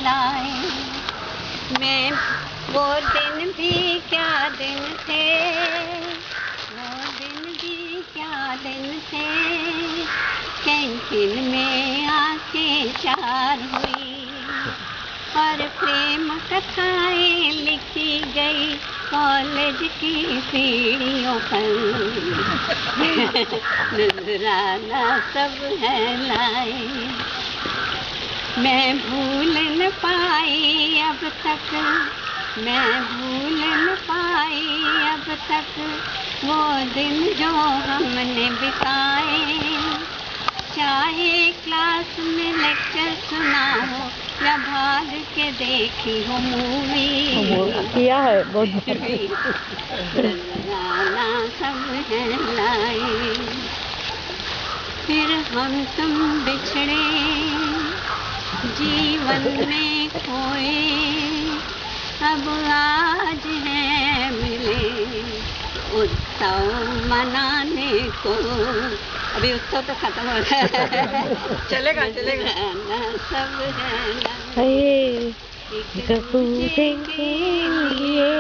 लाए। मैं वो दिन भी क्या दिन थे, वो दिन भी क्या दिन थे, कैंटीन में आंखें चार हुई और प्रेम कथाएं लिखी गई कॉलेज की सीढ़ियों पर। नजराना सब है लाए। मैं भूल न पाई अब तक, मैं भूल न पाई अब तक वो दिन जो हमने बिताए। चाहे क्लास में लेक्चर सुना हो या भाग के देखी हो मूवी, किया है बहुत। नजराना सब है लाए। फिर हम तुम बिछड़े, जीवन में खोए, अब आज है मिले उत्सव मनाने को। अभी उत्सव तो खत्म हो गया। चलेगा चलेगा। सब है एक दूजे के लिए